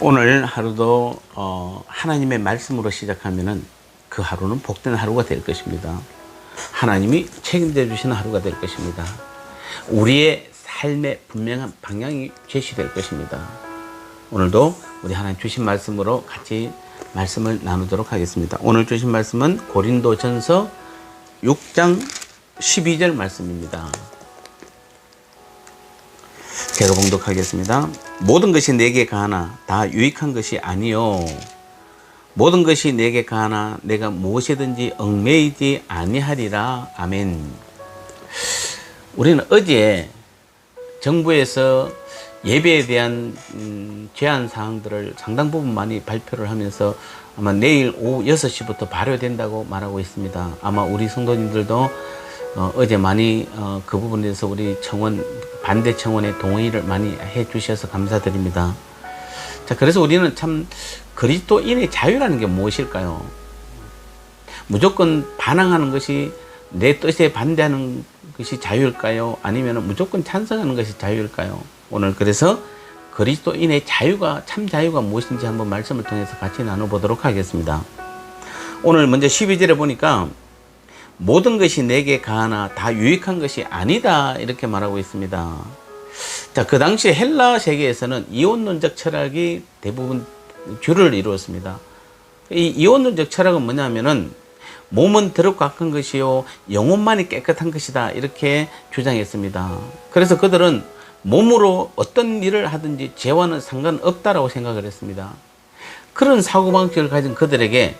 오늘 하루도 하나님의 말씀으로 시작하면은 그 하루는 복된 하루가 될 것입니다. 하나님이 책임져 주시는 하루가 될 것입니다. 우리의 삶의 분명한 방향이 제시될 것입니다. 오늘도 우리 하나님 주신 말씀으로 같이 말씀을 나누도록 하겠습니다. 오늘 주신 말씀은 고린도전서 6장 12절 말씀입니다. 제가 봉독하겠습니다. 모든 것이 내게 가하나 다 유익한 것이 아니요 모든 것이 내게 가하나 내가 무엇이든지 얽매이지 아니하리라. 아멘. 우리는 어제 정부에서 예배에 대한 제한 사항들을 상당 부분 많이 발표를 하면서 아마 내일 오후 6시부터 발효된다고 말하고 있습니다. 아마 우리 성도님들도 어제 많이 그 부분에 대해서 우리 청원, 반대 청원의 동의를 많이 해 주셔서 감사드립니다. 자, 그래서 우리는 참 그리스도인의 자유라는 게 무엇일까요? 무조건 반항하는 것이 내 뜻에 반대하는 것이 자유일까요? 아니면 무조건 찬성하는 것이 자유일까요? 오늘 그래서 그리스도인의 자유가, 참 자유가 무엇인지 한번 말씀을 통해서 같이 나눠보도록 하겠습니다. 오늘 먼저 12절에 보니까 모든 것이 내게 가하나 다 유익한 것이 아니다 이렇게 말하고 있습니다. 자, 그 당시 헬라 세계에서는 이원론적 철학이 대부분 주를 이루었습니다. 이 이원론적 철학은 뭐냐면은 몸은 더럽고 악한 것이요 영혼만이 깨끗한 것이다 이렇게 주장했습니다. 그래서 그들은 몸으로 어떤 일을 하든지 죄와는 상관없다라고 생각을 했습니다. 그런 사고방식을 가진 그들에게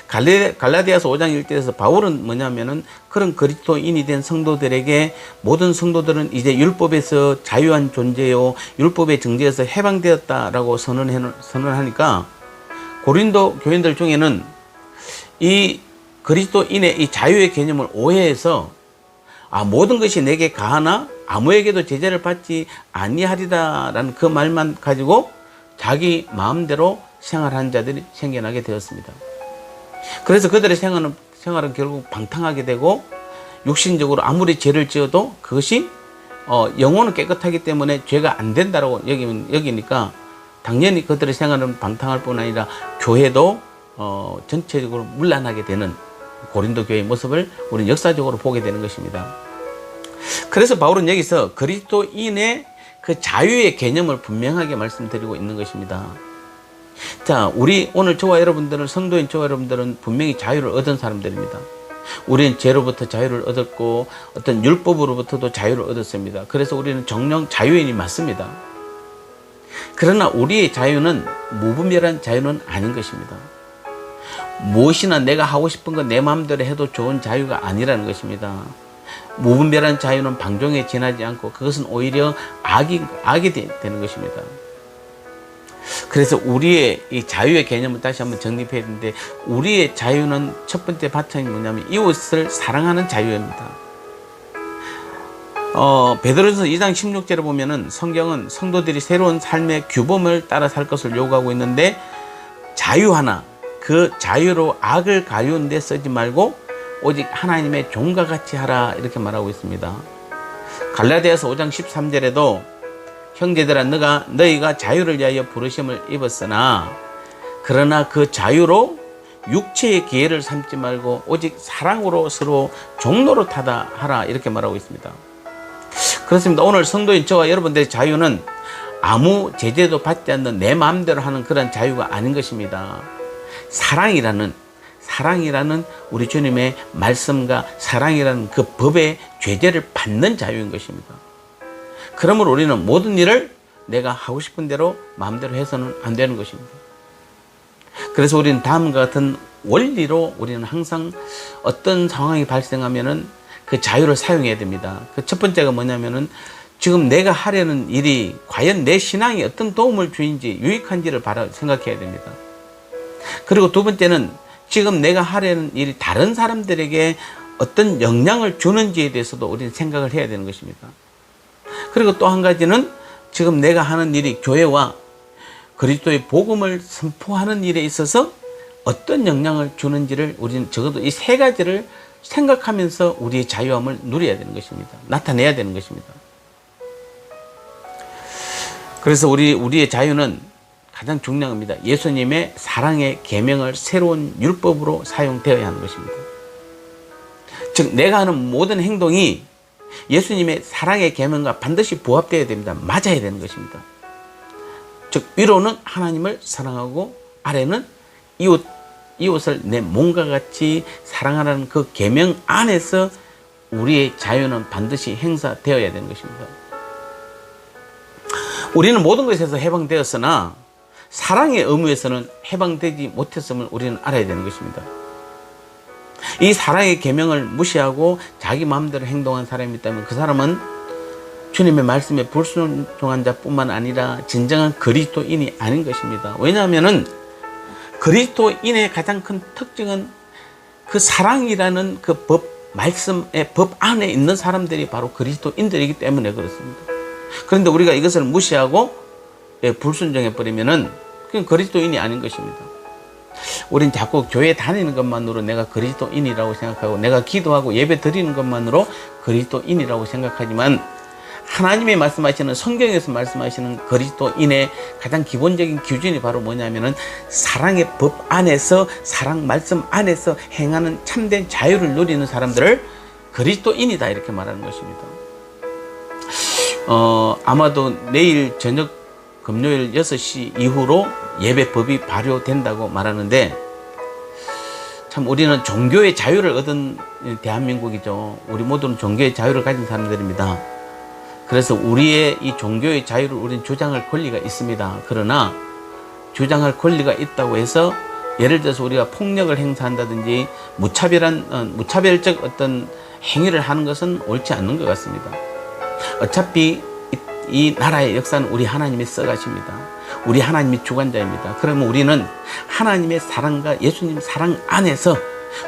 갈라디아서 5장 1절에서 바울은 뭐냐면은 그런 그리스도인이 된 성도들에게 모든 성도들은 이제 율법에서 자유한 존재요 율법의 정죄에서 해방되었다라고 선언하니까 고린도 교인들 중에는 이 그리스도인의 이 자유의 개념을 오해해서 모든 것이 내게 가하나 아무에게도 제재를 받지 아니하리다라는 그 말만 가지고 자기 마음대로 생활하는 자들이 생겨나게 되었습니다. 그래서 그들의 생활은 결국 방탕하게 되고 육신적으로 아무리 죄를 지어도 그것이 영혼은 깨끗하기 때문에 죄가 안 된다고 여기니까 당연히 그들의 생활은 방탕할 뿐 아니라 교회도 전체적으로 문란하게 되는 고린도 교회의 모습을 우리는 역사적으로 보게 되는 것입니다. 그래서 바울은 여기서 그리스도인의 그 자유의 개념을 분명하게 말씀드리고 있는 것입니다. 자, 우리 오늘 저와 여러분들은, 성도인 저와 여러분들은 분명히 자유를 얻은 사람들입니다. 우리는 죄로부터 자유를 얻었고 어떤 율법으로부터도 자유를 얻었습니다. 그래서 우리는 정령 자유인이 맞습니다. 그러나 우리의 자유는 무분별한 자유는 아닌 것입니다. 무엇이나 내가 하고 싶은 건 내 마음대로 해도 좋은 자유가 아니라는 것입니다. 무분별한 자유는 방종에 지나지 않고 그것은 오히려 악이 되는 것입니다. 그래서 우리의 이 자유의 개념을 다시 한번 정립해야 되는데 우리의 자유는 첫 번째 바탕이 뭐냐면 이웃을 사랑하는 자유입니다. 베드로전서 2장 16절에 보면은 성경은 성도들이 새로운 삶의 규범을 따라 살 것을 요구하고 있는데 자유하나 그 자유로 악을 가리운 데 쓰지 말고 오직 하나님의 종과 같이 하라 이렇게 말하고 있습니다. 갈라디아서 5장 13절에도 형제들아 너희가 자유를 위하여 부르심을 입었으나 그러나 그 자유로 육체의 기회를 삼지 말고 오직 사랑으로 서로 종로로 타다 하라 이렇게 말하고 있습니다. 그렇습니다. 오늘 성도인 저와 여러분들의 자유는 아무 제재도 받지 않는 내 마음대로 하는 그런 자유가 아닌 것입니다. 사랑이라는 우리 주님의 말씀과 사랑이라는 그 법의 죄제를 받는 자유인 것입니다. 그러므로 우리는 모든 일을 내가 하고 싶은 대로 마음대로 해서는 안 되는 것입니다. 그래서 우리는 다음과 같은 원리로 우리는 항상 어떤 상황이 발생하면은 그 자유를 사용해야 됩니다. 그 첫 번째가 뭐냐면은 지금 내가 하려는 일이 과연 내 신앙에 어떤 도움을 주는지 유익한지를 생각해야 됩니다. 그리고 두 번째는 지금 내가 하려는 일이 다른 사람들에게 어떤 영향을 주는지에 대해서도 우리는 생각을 해야 되는 것입니다. 그리고 또 한 가지는 지금 내가 하는 일이 교회와 그리스도의 복음을 선포하는 일에 있어서 어떤 영향을 주는지를 우리는 적어도 이 세 가지를 생각하면서 우리의 자유함을 누려야 되는 것입니다. 나타내야 되는 것입니다. 그래서 우리의 자유는 가장 중요한 겁니다. 예수님의 사랑의 계명을 새로운 율법으로 사용되어야 하는 것입니다. 즉 내가 하는 모든 행동이 예수님의 사랑의 계명과 반드시 부합되어야 됩니다. 맞아야 되는 것입니다. 즉 위로는 하나님을 사랑하고 아래는 이웃을 내 몸과 같이 사랑하라는 그 계명 안에서 우리의 자유는 반드시 행사되어야 되는 것입니다. 우리는 모든 것에서 해방되었으나 사랑의 의무에서는 해방되지 못했음을 우리는 알아야 되는 것입니다. 이 사랑의 계명을 무시하고 자기 마음대로 행동한 사람이 있다면 그 사람은 주님의 말씀에 불순종한 자뿐만 아니라 진정한 그리스도인이 아닌 것입니다. 왜냐하면 그리스도인의 가장 큰 특징은 그 사랑이라는 그 말씀의 법 안에 있는 사람들이 바로 그리스도인들이기 때문에 그렇습니다. 그런데 우리가 이것을 무시하고 불순종해버리면은 그건 그리스도인이 아닌 것입니다. 우린 자꾸 교회 다니는 것만으로 내가 그리스도인이라고 생각하고 내가 기도하고 예배 드리는 것만으로 그리스도인이라고 생각하지만 하나님이 말씀하시는 성경에서 말씀하시는 그리스도인의 가장 기본적인 기준이 바로 뭐냐면은 사랑의 법 안에서 사랑 말씀 안에서 행하는 참된 자유를 누리는 사람들을 그리스도인이다 이렇게 말하는 것입니다. 아마도 내일 저녁 금요일 6시 이후로 예배법이 발효된다고 말하는데 참 우리는 종교의 자유를 얻은 대한민국이죠. 우리 모두는 종교의 자유를 가진 사람들입니다. 그래서 우리의 이 종교의 자유를 우리는 주장할 권리가 있습니다. 그러나 주장할 권리가 있다고 해서 예를 들어서 우리가 폭력을 행사한다든지 무차별적 어떤 행위를 하는 것은 옳지 않는 것 같습니다. 어차피 이 나라의 역사는 우리 하나님이 써가십니다. 우리 하나님이 주관자입니다. 그러면 우리는 하나님의 사랑과 예수님 사랑 안에서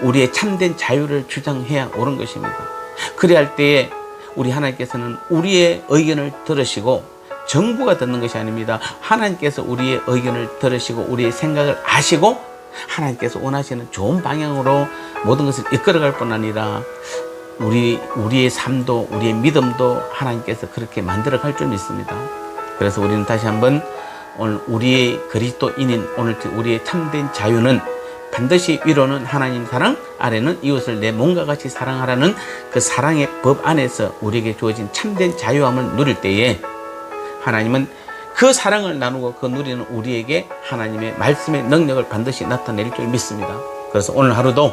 우리의 참된 자유를 주장해야 옳은 것입니다. 그래야 할 때에 우리 하나님께서는 우리의 의견을 들으시고 정부가 듣는 것이 아닙니다. 하나님께서 우리의 의견을 들으시고 우리의 생각을 아시고 하나님께서 원하시는 좋은 방향으로 모든 것을 이끌어갈 뿐 아니라 우리의 삶도 우리의 믿음도 하나님께서 그렇게 만들어 갈 줄 믿습니다. 그래서 우리는 다시 한번 오늘 우리의 그리스도인인 오늘 우리의 참된 자유는 반드시 위로는 하나님 사랑, 아래는 이웃을 내 몸과 같이 사랑하라는 그 사랑의 법 안에서 우리에게 주어진 참된 자유함을 누릴 때에 하나님은 그 사랑을 나누고 그 누리는 우리에게 하나님의 말씀의 능력을 반드시 나타낼 줄 믿습니다. 그래서 오늘 하루도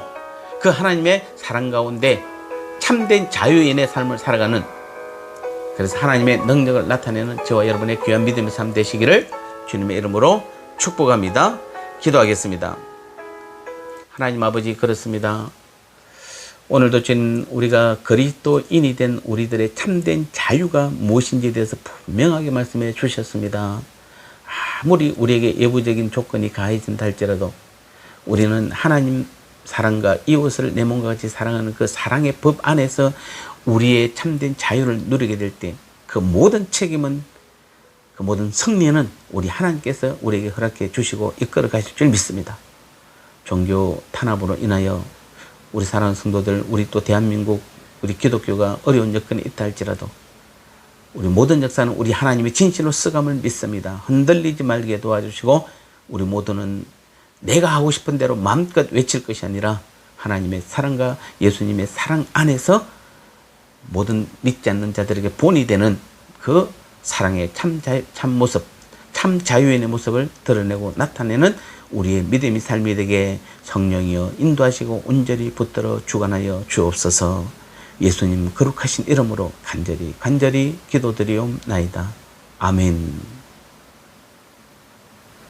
그 하나님의 사랑 가운데 참된 자유인의 삶을 살아가는 그래서 하나님의 능력을 나타내는 저와 여러분의 귀한 믿음의 삶 되시기를 주님의 이름으로 축복합니다. 기도하겠습니다. 하나님 아버지 그렇습니다. 오늘도 주님 우리가 그리스도인이 된 우리들의 참된 자유가 무엇인지에 대해서 분명하게 말씀해 주셨습니다. 아무리 우리에게 예부적인 조건이 가해진다 할지라도 우리는 하나님 사랑과 이웃을 내 몸과 같이 사랑하는 그 사랑의 법 안에서 우리의 참된 자유를 누리게 될 때 그 모든 책임은 그 모든 승리는 우리 하나님께서 우리에게 허락해 주시고 이끌어 가실 줄 믿습니다. 종교 탄압으로 인하여 우리 사랑하는 성도들, 우리 또 대한민국, 우리 기독교가 어려운 여건이 있다 할지라도 우리 모든 역사는 우리 하나님의 진실로 쓰감을 믿습니다. 흔들리지 말게 도와주시고 우리 모두는 내가 하고 싶은 대로 마음껏 외칠 것이 아니라 하나님의 사랑과 예수님의 사랑 안에서 모든 믿지 않는 자들에게 본이 되는 그 사랑의 참 모습, 참 자유인의 모습을 드러내고 나타내는 우리의 믿음의 삶이 되게 성령이여 인도하시고 온전히 붙들어 주관하여 주옵소서. 예수님 거룩하신 이름으로 간절히 기도드리옵나이다. 아멘.